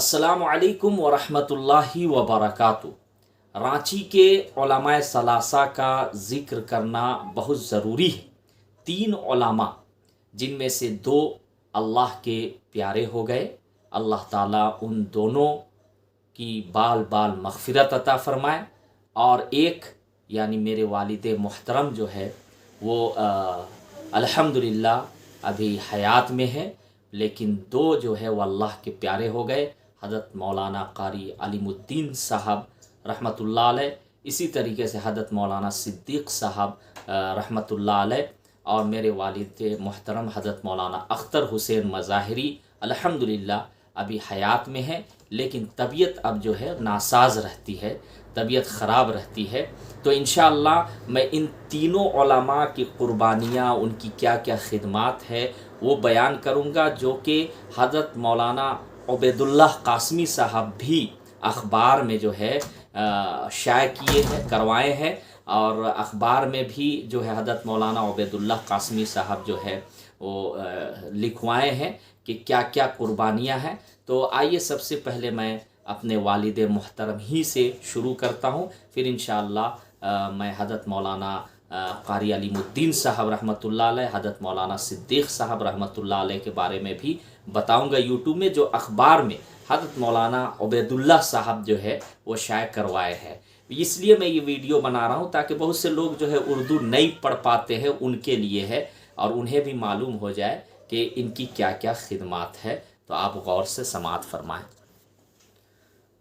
अस्सलामु अलैकुम वरहमतुल्लाहि वबरकातुहू। रांची के उलमाए सलासा का ज़िक्र करना बहुत ज़रूरी है। 3 उलमा जिनमें से 2 अल्लाह के प्यारे हो गए, अल्लाह ताला उन दोनों की बाल बाल मग़फ़िरत अता फ़रमाए, और एक यानी मेरे वालिद मोहतरम जो है वो अल्हम्दुलिल्लाह अभी हयात में है, लेकिन 2 जो है वो अल्लाह के प्यारे हो गए। हज़रत मौलाना कारी अलीमुद्दीन साहब रहमतुल्लाह अलैह, इसी तरीके से हज़रत मौलाना सिद्दीक़ साहब रहमतुल्लाह अलैह, और मेरे वालिद मोहतरम हज़रत मौलाना अख्तर हुसैन मज़ाहिरी अल्हम्दुलिल्लाह अभी हयात में है, लेकिन तबीयत अब जो है नासाज रहती है, तबीयत ख़राब रहती है। तो इंशाअल्लाह मैं इन तीनों उलमा की क़ुरबानियाँ, उनकी क्या क्या खिदमात है वो बयान करूँगा, जो कि हज़रत मौलाना उबैदुल्लाह कासमी साहब भी अखबार में जो है शाये किए हैं, करवाए हैं, और अखबार में भी जो है हज़रत मौलाना उबैदुल्लाह कासमी साहब जो है वो लिखवाए हैं कि क्या क्या कुर्बानियाँ हैं। तो आइए सबसे पहले मैं अपने वालिद मोहतरम ही से शुरू करता हूँ, फिर इंशाअल्लाह मैं हज़रत मौलाना कारी अलीमुद्दीन साहब रहमतुल्लाह अलैह, हज़रत मौलाना सिद्दीक़ साहब रहमतुल्लाह अलैह के बारे में भी बताऊंगा। यूट्यूब में जो अखबार में हज़रत मौलाना उबैदुल्लाह साहब जो है वो शाये करवाए हैं, इसलिए मैं ये वीडियो बना रहा हूँ ताकि बहुत से लोग जो है उर्दू नहीं पढ़ पाते हैं, उनके लिए है, और उन्हें भी मालूम हो जाए कि इनकी क्या क्या खिदमात है। तो आप गौर से समाअत फरमाएँ।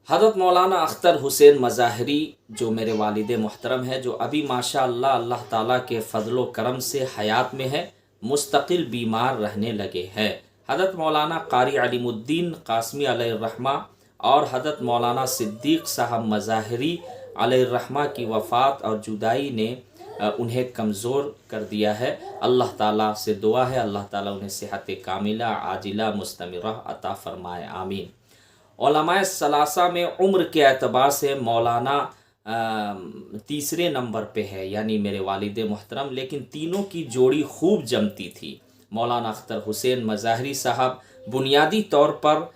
हज़रत मौलाना अख्तर हुसैन मज़ाहिरी जो मेरे वालिद मोहतरम है, जो अभी माशाअल्लाह अल्लाह ताला के फ़ज़ल व करम से हयात में है, मुस्तकिल बीमार रहने लगे हैं। हज़रत मौलाना कारी अलीमुद्दीन कासमी अलैहिर्रहमा और हज़रत मौलाना सिद्दीक़ साहब मज़ाहिरी अलैहिर्रहमा की वफ़ात और जुदाई ने उन्हें कमज़ोर कर दिया है। अल्लाह ताला से दुआ है अल्लाह ताला उन्हें सेहत कामिला आजिला मुस्तमिरा अता फ़रमाए, आमीन। उलमाए सलासा में उम्र के एतबार से मौलाना तीसरे नंबर पे है, यानी मेरे वालिद मोहतरम, लेकिन तीनों की जोड़ी खूब जमती थी। मौलाना अख्तर हुसैन मज़ाहिरी साहब बुनियादी तौर पर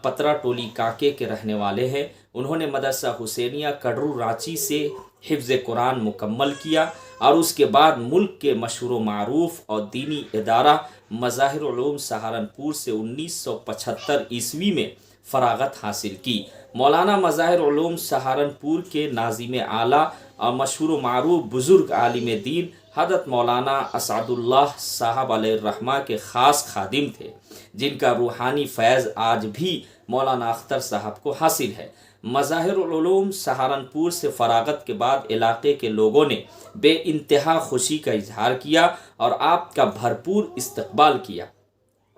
पतरा टोली काके के रहने वाले हैं। उन्होंने मदरसा हुसैनिया कड़रू रांची से हिफ्ज़ कुरान मुकम्मल किया, और उसके बाद मुल्क के मशहूर मारूफ और दीनी इदारा मज़ाहिर उलूम सहारनपुर से 1975 ईस्वी में फ़राग़त हासिल की। मौलाना मज़ाहिर उलूम सहारनपुर के नाज़िम आला और मशहूर मारूफ बुज़ुर्ग आलिम दीन हज़रत मौलाना असदुल्लाह साहब अलैहिर्रहमा के ख़ास खादिम थे, जिनका रूहानी फैज़ आज भी मौलाना अख्तर साहब को हासिल है। मज़ाहिर उलूम सहारनपुर से फ़राग़त के बाद इलाक़े के लोगों ने बेइंतहा खुशी का इजहार किया और आपका भरपूर इस्तक़बाल किया।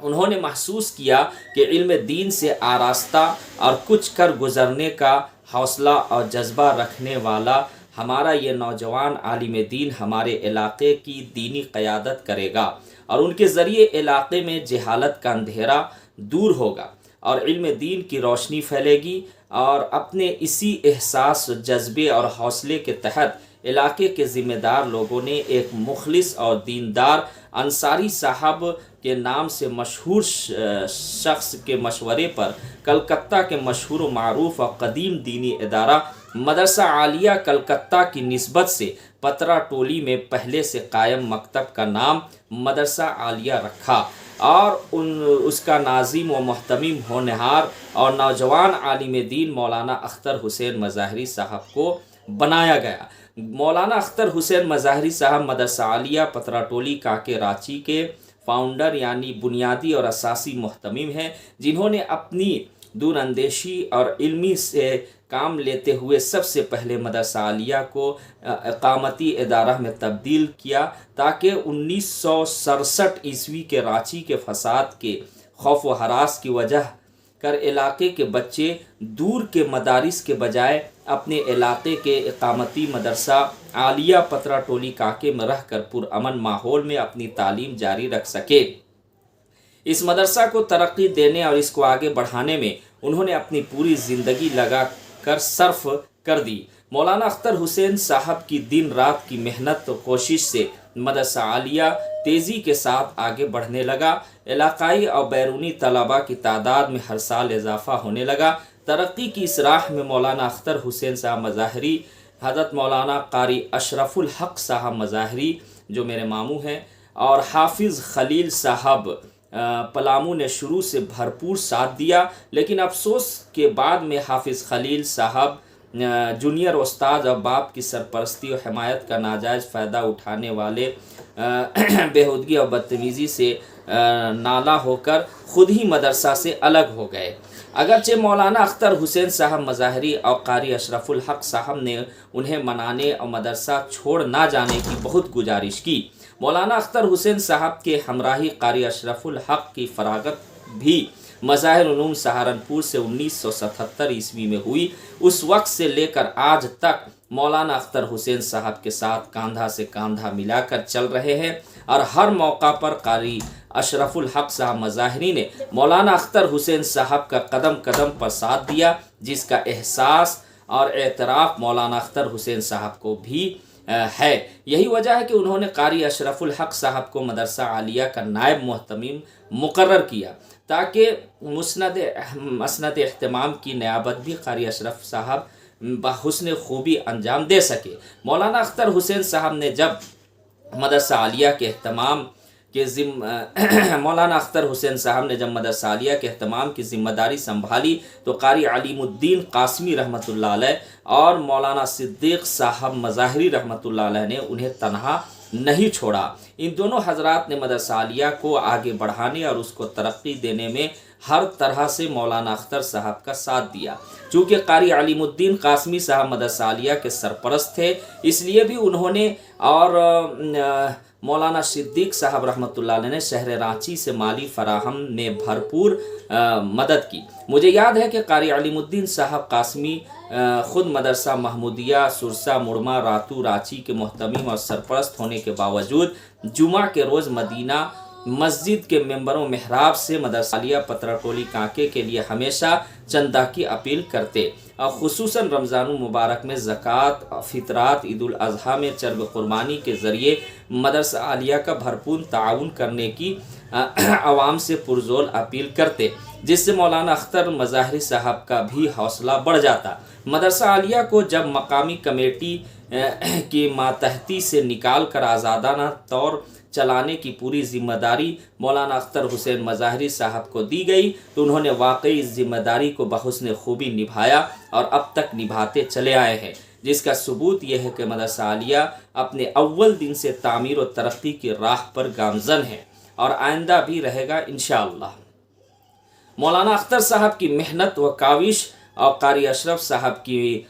उन्होंने महसूस किया कि इल्म दीन से आरास्ता और कुछ कर गुज़रने का हौसला और जज्बा रखने वाला हमारा ये नौजवान आलिम दीन हमारे इलाक़े की दीनी क़यादत करेगा, और उनके ज़रिए इलाक़े में जहालत का अंधेरा दूर होगा और इल्म दीन की रोशनी फैलेगी। और अपने इसी एहसास, जज्बे और हौसले के तहत इलाक़े के ज़िम्मेदार लोगों ने एक मुखलिस और दीनदार अंसारी साहब के नाम से मशहूर शख्स के मशवरे पर कलकत्ता के मशहूर मारूफ और कदीम दीनी इदारा मदरसा आलिया कलकत्ता की निस्बत से पतरा टोली में पहले से कायम मकतब का नाम मदरसा आलिया रखा, और उसका नाज़िम व मुहतमिम होनहार और नौजवान आलिम दीन मौलाना अख्तर हुसैन मज़ाहिरी साहब को बनाया गया। मौलाना अख्तर हुसैन मज़ाहिरी साहब मदरसा आलिया पतरा टोली काके रांची के फाउंडर यानी बुनियादी और असासी मुहतमिम हैं, जिन्होंने अपनी दूरअंदेशी और इल्मी से काम लेते हुए सबसे पहले मदरसा आलिया को इक़ामती इदारा में तब्दील किया, ताकि 1967 ईस्वी के रांची के फसाद के खौफ व हरास की वजह कर इलाक़े के बच्चे दूर के मदारिस के बजाय अपने इलाक़े के इक़ामती मदरसा आलिया पतरा टोली काके में रह कर पुरअमन माहौल में अपनी तालीम जारी रख सके। इस मदरसा को तरक्की देने और इसको आगे बढ़ाने में उन्होंने अपनी पूरी ज़िंदगी लगा कर सर्फ कर दी। मौलाना अख्तर हुसैन साहब की दिन रात की मेहनत और कोशिश से मदरसा आलिया तेज़ी के साथ आगे बढ़ने लगा। इलाकाई और बैरूनी तलबा की तादाद में हर साल इजाफ़ा होने लगा। तरक्की की इस राह में मौलाना अख्तर हुसैन साहब मज़ाहरी, हज़रत मौलाना कारी अशरफुल हक़ साहब मज़ाहरी जो मेरे मामू हैं, और हाफिज़ खलील साहब पलामू ने शुरू से भरपूर साथ दिया। लेकिन अफसोस के बाद में हाफिज़ खलील साहब जूनियर उस्ताद और बाप की सरपरस्ती और हमायत का नाजायज़ फ़ायदा उठाने वाले बेहूदगी और बदतमीज़ी से नाला होकर ख़ुद ही मदरसा से अलग हो गए। अगरचे मौलाना अख्तर हुसैन साहब मज़ाहरी और कारी अशरफुल हक़ साहब ने उन्हें मनाने और मदरसा छोड़ ना जाने की बहुत गुजारिश की। मौलाना अख्तर हुसैन साहब के हमराही कारी अशरफुल हक़ की फरागत भी मज़ाहिर उलूम सहारनपुर से 1977 ईस्वी में हुई। उस वक्त से लेकर आज तक मौलाना अख्तर हुसैन साहब के साथ कंधा से कंधा मिलाकर चल रहे हैं और हर मौका पर कारी अशरफुल हक़ साहब मज़ाहरी ने मौलाना अख्तर हुसैन साहब का कदम कदम पर साथ दिया, जिसका एहसास और एतराफ़ मौलाना अख्तर हुसैन साहब को भी है। यही वजह है कि उन्होंने कारी अशरफुल हक़ साहब को मदरसा आलिया का नायब मुहतमिम मुकर्रर किया, ताकि मसनद एहतमाम की नियाबत भी कारी अशरफ साहब बहुस्न खूबी अंजाम दे सके। मौलाना अख्तर हुसैन साहब ने जब मदरसा आलिया के अहतमाम के मौलाना अख्तर हुसैन साहब ने जब मदरसा आलिया के अहतमाम की ज़िम्मेदारी संभाली तो कारी अलीमुद्दीन कासमी रहमतुल्लाह अलैह और मौलाना सिद्दीक़ साहब मज़ाहरी रहमतुल्लाह अलैह ने उन्हें तनहा नहीं छोड़ा। इन दोनों हजरात ने मदरसा आलिया को आगे बढ़ाने और उसको तरक्की देने में हर तरह से मौलाना अख्तर साहब का साथ दिया। चूँकि कारी अलीमुद्दीन कासमी साहब मदरसा आलिया के सरपरस्त थे, इसलिए भी उन्होंने और मौलाना सिद्दीक़ साहब रहमतुल्लाह अलैह ने शहर रांची से माली फराहम में भरपूर मदद की। मुझे याद है कि कारी अलीमुद्दीन साहब कासमी ख़ुद मदरसा महमूदिया सुरसा मुड़मा रातू रांची के मुहतमिम और सरपरस्त होने के बावजूद जुमा के रोज़ मदीना मस्जिद के मेंबरों महराब से मदरसा आलिया पतराटोली कांके के लिए हमेशा चंदा की अपील करते और ख़ुसूसन रमज़ान मुबारक में ज़कात, फ़ितरात, ईद उल अज़हा में चर्ब क़ुरबानी के ज़रिए मदरसा आलिया का भरपूर ताउन करने की आवाम से पुरज़ोर अपील करते, जिससे मौलाना अख्तर मज़ाहरी साहब का भी हौसला बढ़ जाता। मदरसा आलिया को जब मकामी कमेटी की मातहती से निकाल कर आज़ादाना तौर चलाने की पूरी ज़िम्मेदारी मौलाना अख्तर हुसैन मज़ाहरी साहब को दी गई तो उन्होंने वाकई इस ज़िम्मेदारी को बहुस्न खूबी निभाया और अब तक निभाते चले आए हैं, जिसका सबूत यह है कि मदरसा आलिया अपने अव्वल दिन से तामीर और तरक्की की राह पर गामज़न है और आइंदा भी रहेगा इंशाअल्लाह। मौलाना अख्तर साहब की मेहनत व काविश और कारी अशरफ साहब की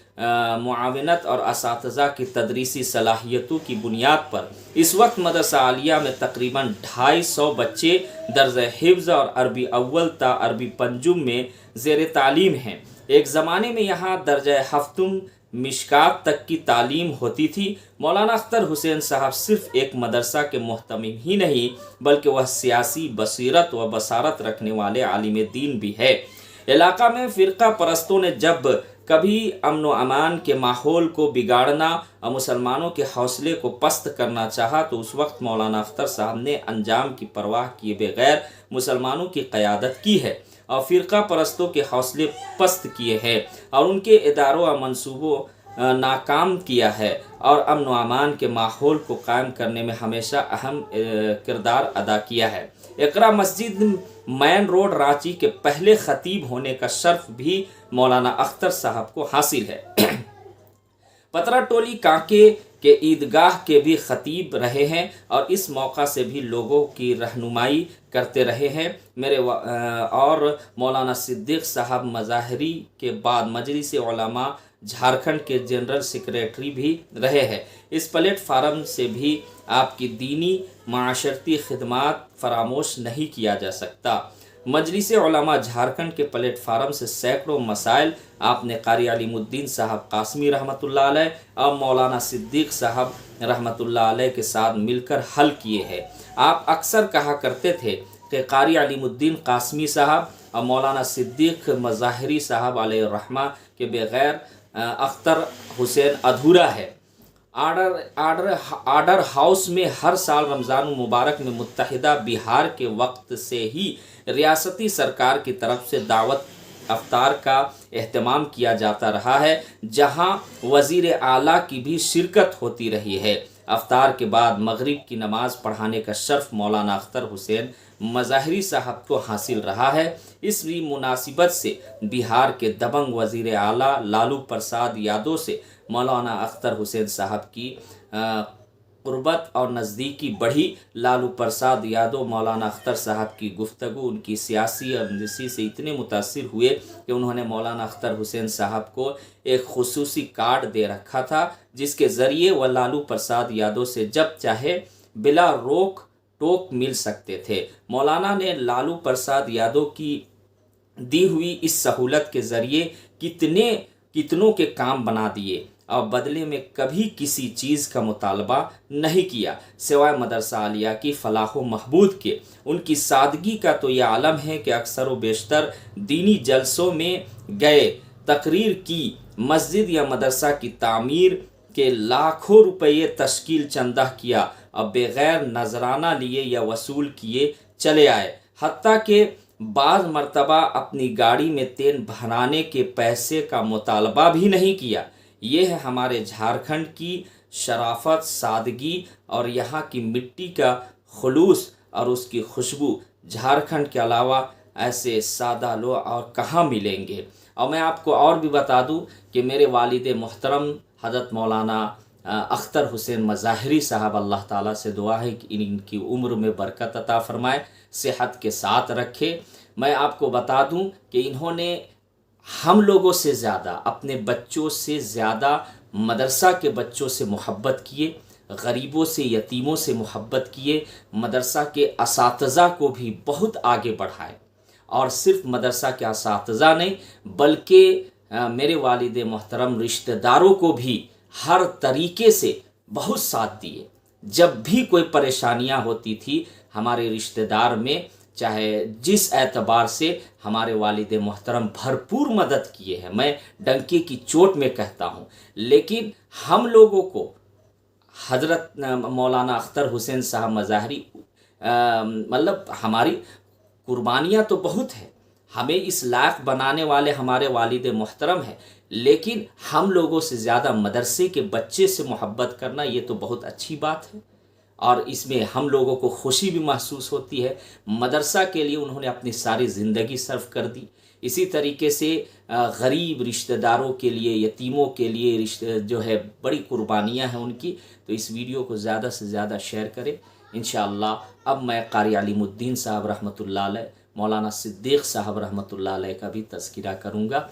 मुआविनत और असातिज़ा की तदरीसी सलाहियतों की बुनियाद पर इस वक्त मदरसा आलिया में तकरीबन 250 बच्चे दर्ज हिफ्ज़ और अरबी अव्वल ता अरबी पंजुम में ज़ेर तालीम हैं। एक ज़माने में यहाँ दर्ज हफ्तुम मिशकात तक की तालीम होती थी। मौलाना अख्तर हुसैन साहब सिर्फ़ एक मदरसा के मुहतमिम ही नहीं बल्कि वह सियासी बसीरत व बसारत रखने वाले आलिम दीन भी है। इलाका में फ़िरका परस्तों ने जब कभी अमन व अमान के माहौल को बिगाड़ना और मुसलमानों के हौसले को पस्त करना चाहा तो उस वक्त मौलाना अख्तर साहब ने अंजाम की परवाह किए बगैर मुसलमानों की क़यादत की है और फ़िरका परस्तों के हौसले पस्त किए हैं और उनके इदारों और मंसूबों नाकाम किया है और अमन व अमान के माहौल को कायम करने में हमेशा अहम किरदार अदा किया है। इकरा मस्जिद मैन रोड रांची के पहले ख़तीब होने का शर्फ भी मौलाना अख्तर साहब को हासिल है। पतराटोली कांके के ईदगाह के भी ख़तीब रहे हैं और इस मौका से भी लोगों की रहनुमाई करते रहे हैं। और मौलाना सिद्दीक़ साहब मज़ाहरी के बाद मजलिस उलमा झारखंड के जनरल सेक्रेटरी भी रहे हैं। इस प्लेटफार्म से भी आपकी दीनी माशरती खिदमात फरामोश नहीं किया जा सकता। मजलिस उलमा झारखंड के प्लेटफार्म से सैकड़ों मसाइल आपने कारी अलीमुद्दीन साहब कासमी रहमतुल्लाह अलैह और मौलाना सिद्दीक़ साहब रहमतुल्लाह अलैह के साथ मिलकर हल किए हैं। आप अक्सर कहा करते थे कि कारी अलीमुद्दीन कासमी साहब और मौलाना सिद्दीक़ मज़ाहरी साहब अलैहि रहमा के बगैर अख्तर हुसैन अधूरा है। आर्डर हाउस में हर साल रमज़ान मुबारक में मुत्तहिदा बिहार के वक्त से ही रियासती सरकार की तरफ से दावत अफ्तार का एहतमाम किया जाता रहा है, जहां वज़ीर आला की भी शिरकत होती रही है। अफ्तार के बाद मगरिब की नमाज़ पढ़ाने का शर्फ मौलाना अख्तर हुसैन मज़ाहरी साहब को हासिल रहा है। इस मुनासिबत से बिहार के दबंग वज़ीर आला लालू प्रसाद यादव से मौलाना अख्तर हुसैन साहब की क़ुर्बत और नज़दीकी बढ़ी। लालू प्रसाद यादव मौलाना अख्तर साहब की गुफ्तगू उनकी सियासी और नसी से इतने मुतासिर हुए कि उन्होंने मौलाना अख्तर हुसैन साहब को एक खुसूसी कार्ड दे रखा था, जिसके ज़रिए वह लालू प्रसाद यादव से जब चाहे बिला रोक टोक मिल सकते थे। मौलाना ने लालू प्रसाद यादव की दी हुई इस सहूलत के ज़रिए कितनों के काम बना दिए और बदले में कभी किसी चीज़ का मुतालबा नहीं किया सिवाय मदरसा आलिया की फलाह व महबूद के। उनकी सादगी का तो यह आलम है कि अक्सर व बेशतर दीनी जलसों में गए, तकरीर की, मस्जिद या मदरसा की तामीर के लाखों रुपये तश्कील चंदा किया और बग़ैर नजराना लिए या वसूल किए चले आए। हत्ता के बाज़ मरतबा अपनी गाड़ी में तेल भराने के पैसे का मुतालबा भी नहीं किया। ये है हमारे झारखंड की शराफत, सादगी और यहाँ की मिट्टी का खुलूस और उसकी खुशबू। झारखंड के अलावा ऐसे सादा लोग और कहाँ मिलेंगे। और मैं आपको और भी बता दूं कि मेरे वालिद मोहतरम हज़रत मौलाना अख्तर हुसैन मज़ाहरी साहब, अल्लाह ताला से दुआ है कि इनकी उम्र में बरकत अता फ़रमाए, सेहत के साथ रखे। मैं आपको बता दूं कि इन्होंने हम लोगों से ज़्यादा, अपने बच्चों से ज़्यादा मदरसा के बच्चों से मोहब्बत किए, गरीबों से, यतीमों से मोहब्बत किए, मदरसा के असातिज़ा को भी बहुत आगे बढ़ाए। और सिर्फ मदरसा के असातिज़ा नहीं बल्कि मेरे वालिद मोहतरम रिश्तेदारों को भी हर तरीके से बहुत साथ दिए। जब भी कोई परेशानियां होती थी हमारे रिश्तेदार में, चाहे जिस एतबार से, हमारे वालिद मोहतरम भरपूर मदद किए हैं। मैं डंके की चोट में कहता हूँ। लेकिन हम लोगों को हज़रत मौलाना अख्तर हुसैन साहब मज़ाहरी मतलब हमारी कुर्बानियाँ तो बहुत है, हमें इस लायक बनाने वाले हमारे वालिद मोहतरम हैं, लेकिन हम लोगों से ज़्यादा मदरसे के बच्चे से मोहब्बत करना ये तो बहुत अच्छी बात है और इसमें हम लोगों को खुशी भी महसूस होती है। मदरसा के लिए उन्होंने अपनी सारी ज़िंदगी सर्फ कर दी। इसी तरीके से गरीब रिश्तेदारों के लिए, यतीमों के लिए जो है बड़ी कुर्बानियाँ हैं उनकी। तो इस वीडियो को ज़्यादा से ज़्यादा शेयर करें। इंशाअल्लाह अब मैं कारी अलीमुद्दीन साहब रहमतुल्लाह अलैह, मौलाना सिद्दीक़ साहब रहमतुल्लाह अलैह का भी तज़किरा करूँगा।